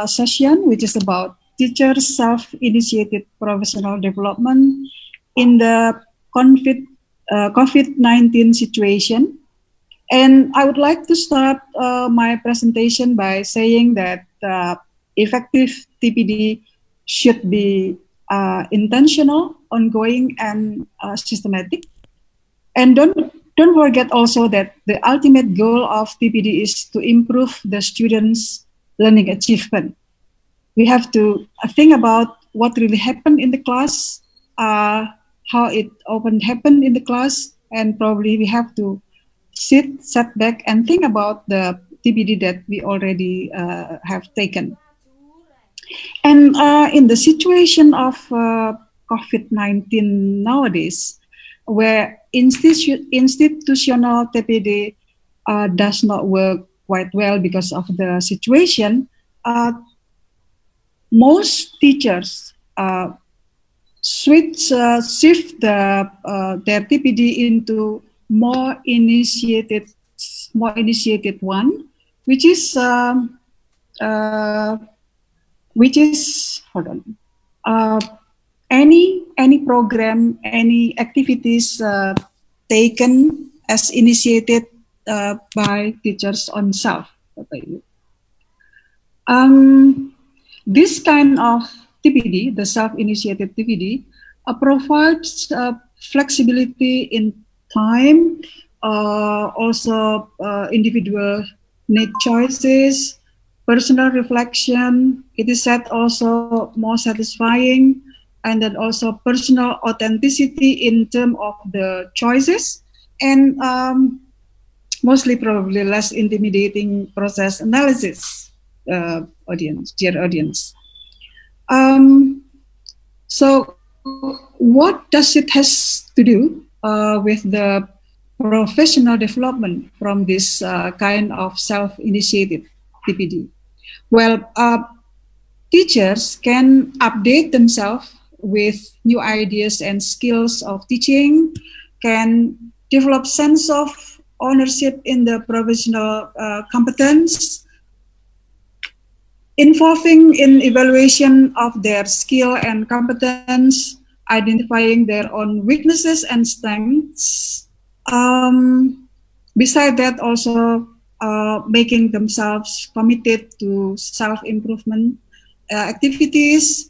session, which is about teachers' self-initiated professional development in the COVID-19 situation. And I would like to start my presentation by saying that effective TPD should be intentional, ongoing, and systematic. And don't forget also that the ultimate goal of TPD is to improve the students' learning achievement. We have to think about what really happened in the class, how it often happened in the class, and probably we have to sit back and think about the TPD that we already have taken. And in the situation of COVID-19 nowadays, where institutional TPD does not work quite well because of the situation, most teachers shift their TPD into more initiated one, which is hold on, any program, any activities taken as initiated by teachers on self. This kind of TPD, the self-initiated TPD, provides flexibility in time, also individual need choices, personal reflection. It is said also more satisfying, and then also personal authenticity in terms of the choices, and mostly probably less intimidating process analysis. Dear audience. So what does it has to do with the professional development from this kind of self-initiated TPD? Well, teachers can update themselves with new ideas and skills of teaching, can develop sense of ownership in the professional competence, involving in evaluation of their skill and competence, identifying their own weaknesses and strengths. Beside that, also making themselves committed to self-improvement activities,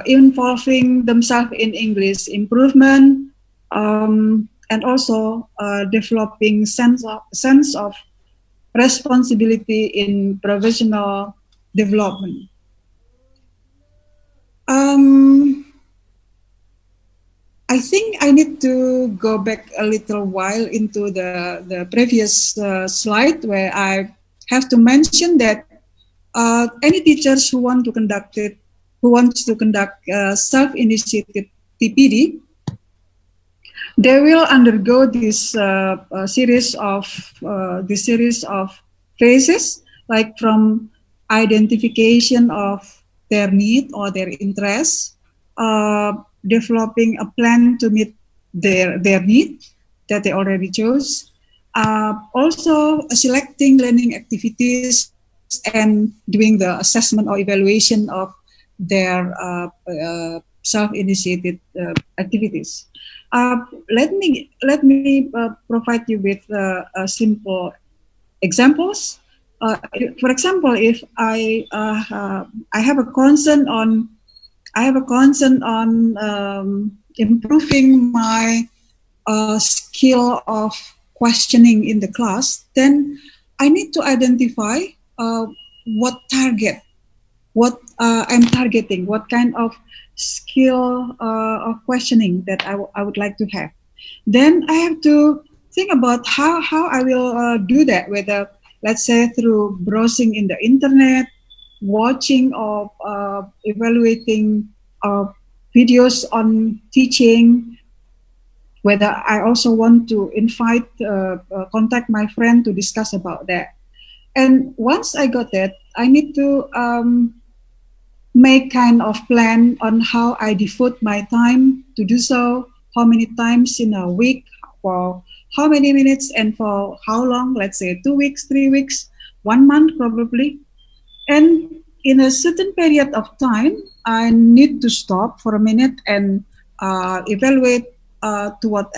involving themselves in English improvement, and also developing sense of responsibility in professional development. I think I need to go back a little while into the previous slide, where I have to mention that any teachers who wants to conduct self-initiated TPD, they will undergo this series of phases, like from identification of their need or their interests, developing a plan to meet their need that they already chose, also selecting learning activities and doing the assessment or evaluation of their self-initiated activities. Let me provide you with simple examples. For example, if I have a concern on improving my skill of questioning in the class, then I need to identify what I'm targeting, what kind of skill of questioning that I would like to have. Then I have to think about how I will do that, whether, let's say, through browsing in the internet, watching or evaluating videos on teaching, whether I also want to contact my friend to discuss about that. And once I got that, I need to make kind of plan on how I devote my time to do so, how many times in a week, for how many minutes, and for how long, let's say 2 weeks, 3 weeks, 1 month probably. And in a certain period of time, I need to stop for a minute and evaluate to what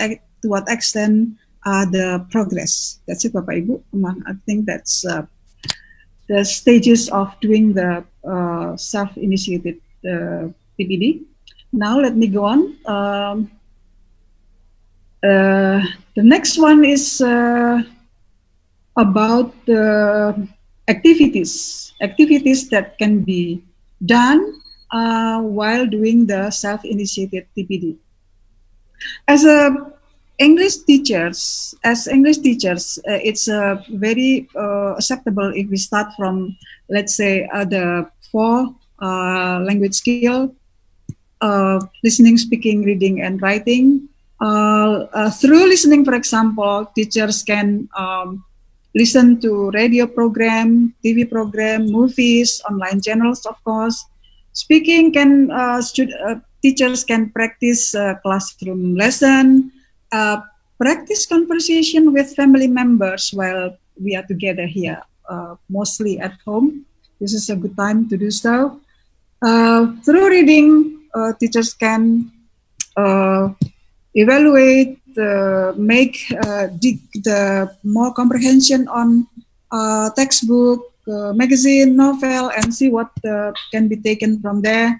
extent the progress. That's it, Bapak Ibu. I think that's the stages of doing the self-initiated TPD. Now let me go on. The next one is about the activities that can be done while doing the self-initiated TPD. As English teachers, it's very acceptable if we start from, let's say, the 4 language skill, listening, speaking, reading, and writing. Through listening, for example, teachers can listen to radio program, TV program, movies, online channels, of course. Speaking can teachers can practice classroom lesson, practice conversation with family members while we are together here, mostly at home. This is a good time to do so. Through reading, teachers can evaluate, dig the more comprehension on textbook, magazine, novel, and see what can be taken from there.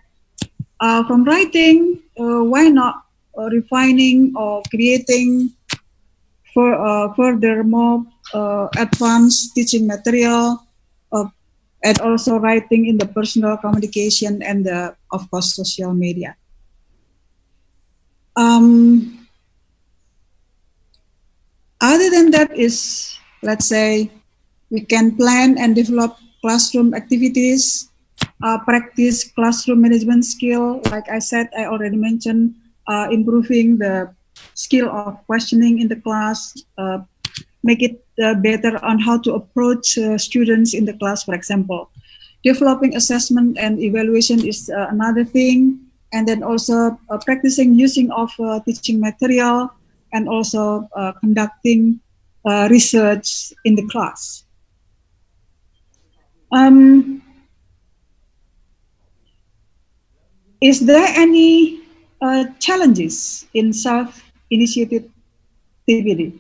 From writing, why not refining or creating furthermore advanced teaching material, and also writing in the personal communication and of course, social media. Other than that is, let's say, we can plan and develop classroom activities, practice classroom management skill. Like I said, I already mentioned improving the skill of questioning in the class, make it better on how to approach students in the class, for example. Developing assessment and evaluation is another thing. And then also practicing using of teaching material, and also conducting research in the class. Is there any challenges in self-initiated TPD?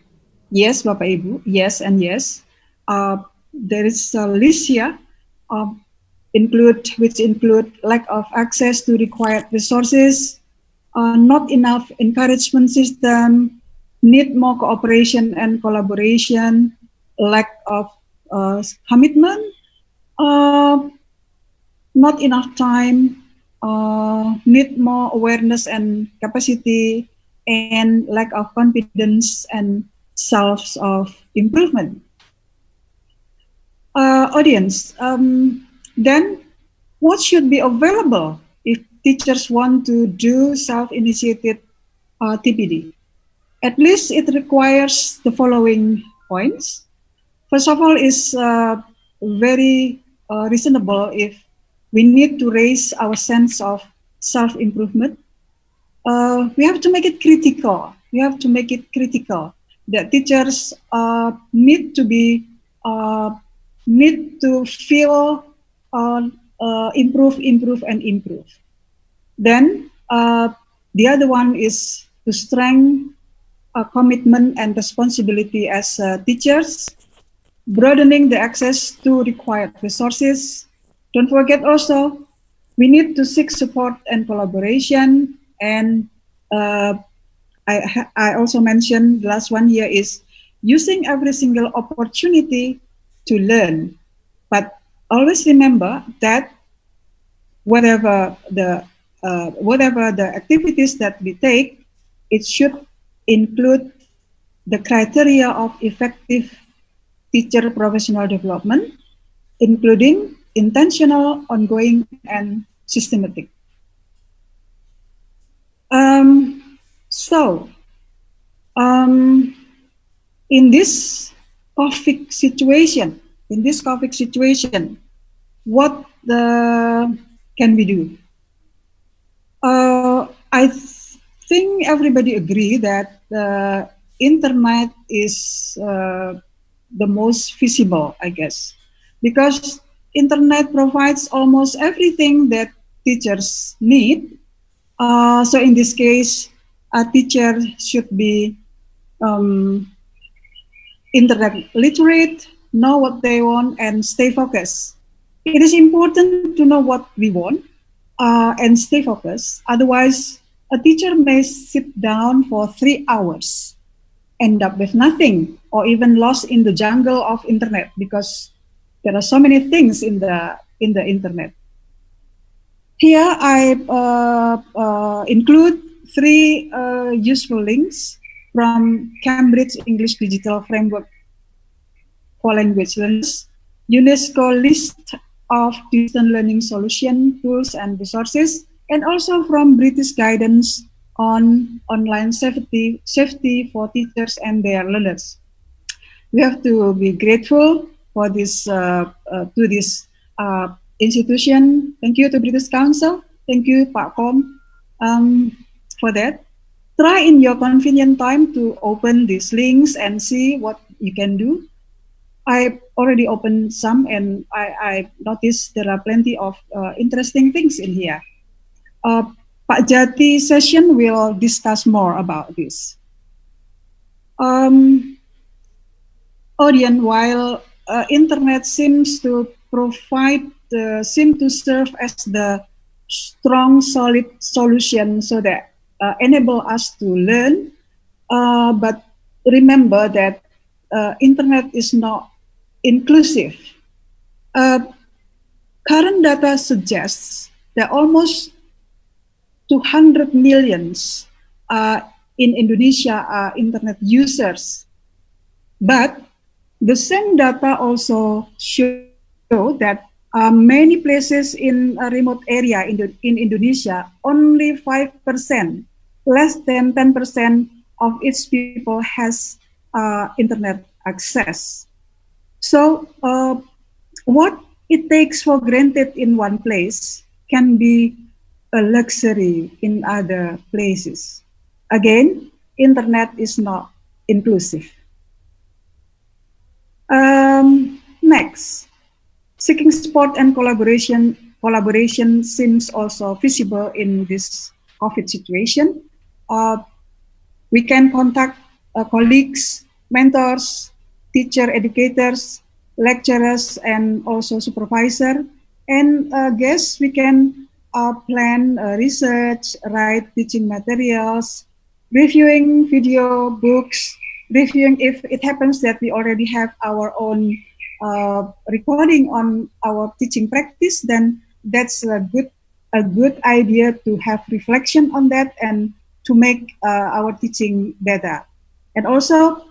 Yes, Bapak Ibu, yes and yes. There is a list here, which include lack of access to required resources, not enough encouragement system, need more cooperation and collaboration, lack of commitment, not enough time, need more awareness and capacity, and lack of confidence and self of improvement. Audience, then what should be available if teachers want to do self-initiated TPD? At least it requires the following points. First of all, is very reasonable if we need to raise our sense of self-improvement. We have to make it critical. We have to make it critical that teachers need to feel improve, and improve. Then the other one is to strengthen commitment and responsibility as teachers, broadening the access to required resources. Don't forget also, we need to seek support and collaboration. And I also mentioned the last one here is using every single opportunity to learn. But always remember that whatever the activities that we take, it should include the criteria of effective teacher professional development, including intentional, ongoing, and systematic. In this COVID situation, what can we do? I think everybody agree that the internet is the most feasible, I guess, because internet provides almost everything that teachers need. So in this case, a teacher should be internet literate, know what they want, and stay focused. It is important to know what we want and stay focused. Otherwise, a teacher may sit down for 3 hours, end up with nothing, or even lost in the jungle of internet because there are so many things in the internet. Here I include three useful links from Cambridge English Digital Framework for Language Learners, UNESCO list of distance learning solution, tools, and resources, and also from British guidance on online safety for teachers and their learners. We have to be grateful for this to this institution. Thank you to British Council. Thank you, Pak Kom, for that. Try in your convenient time to open these links and see what you can do. I already opened some, and I noticed there are plenty of interesting things in here. Pak Jati session will discuss more about this. Audience, while internet seems to serve as the strong, solid solution so that enable us to learn, but remember that internet is not inclusive. Current data suggests that almost 200 millions in Indonesia are internet users, but the same data also show that many places in a remote area in Indonesia, only 5%, less than 10% of its people has internet access. So what it takes for granted in one place can be a luxury in other places. Again, internet is not inclusive. Next, seeking support and collaboration seems also visible in this COVID situation. We can contact colleagues, mentors, teacher, educators, lecturers, and also supervisor. And guess we can plan research, write teaching materials, reviewing video, books, reviewing if it happens that we already have our own recording on our teaching practice, then that's a good idea to have reflection on that and to make our teaching better. And also,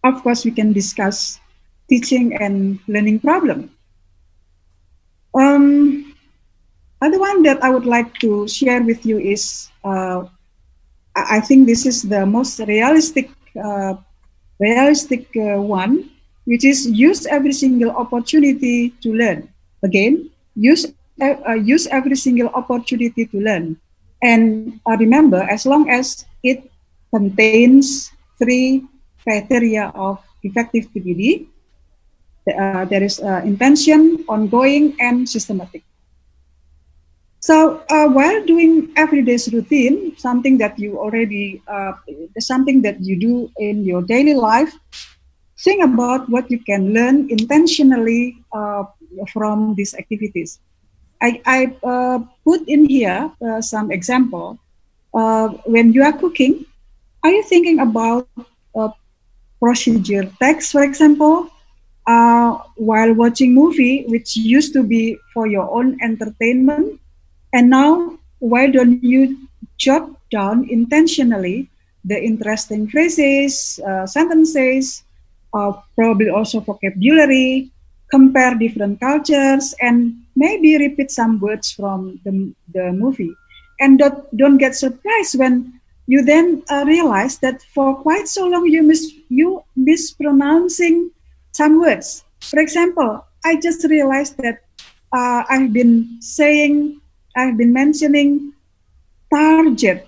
of course, we can discuss teaching and learning problem. Other one that I would like to share with you is, I think this is the most realistic one, which is use every single opportunity to learn. Again, use every single opportunity to learn. And remember, as long as it contains 3 criteria of effective TPD, there is intention, ongoing, and systematic. So while doing everyday's routine, something that you already, something that you do in your daily life, think about what you can learn intentionally from these activities. I put in here some example. When you are cooking, are you thinking about procedure text, for example, while watching movie, which used to be for your own entertainment? And now, why don't you jot down intentionally the interesting phrases, sentences, probably also vocabulary, compare different cultures, and maybe repeat some words from the movie. And don't get surprised when you then realize that for quite so long you mispronouncing some words. For example, I just realized that I've been mentioning target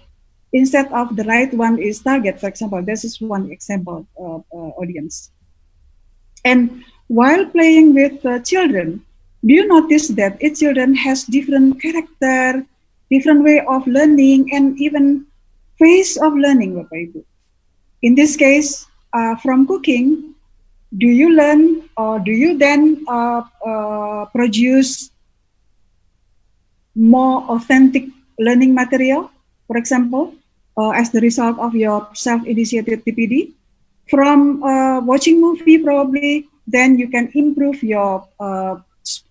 instead of the right one is target, for example. This is one example audience. And while playing with children, do you notice that each children has different character, different way of learning, and even phase of learning, Bapak Ibu? In this case, from cooking, do you learn or do you then produce more authentic learning material, for example, as the result of your self-initiated TPD? From watching movie, probably, then you can improve your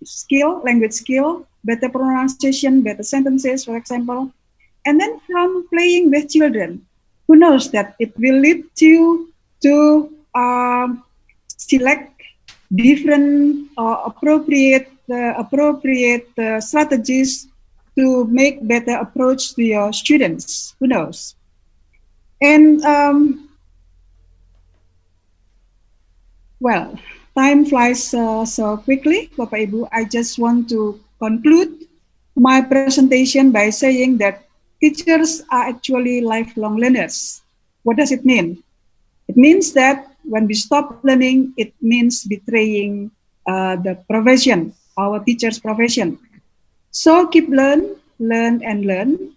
skill, language skill, better pronunciation, better sentences, for example. And then from playing with children, who knows that it will lead you to select different appropriate strategies to make better approach to your students. Who knows? And well, time flies so quickly, Bapak Ibu. I just want to conclude my presentation by saying that teachers are actually lifelong learners. What does it mean? It means that when we stop learning, it means betraying the profession, our teacher's profession. So keep learn, and learn.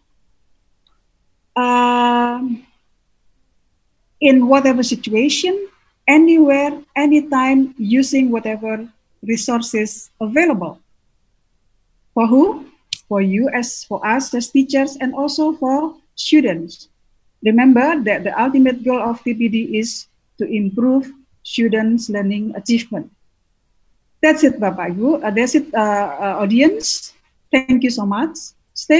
In whatever situation, anywhere, anytime, using whatever resources available. For who? For you, as for us as teachers, and also for students. Remember that the ultimate goal of TPD is to improve students' learning achievement. That's it, Bapak Ibu. That's it, audience. Thank you so much.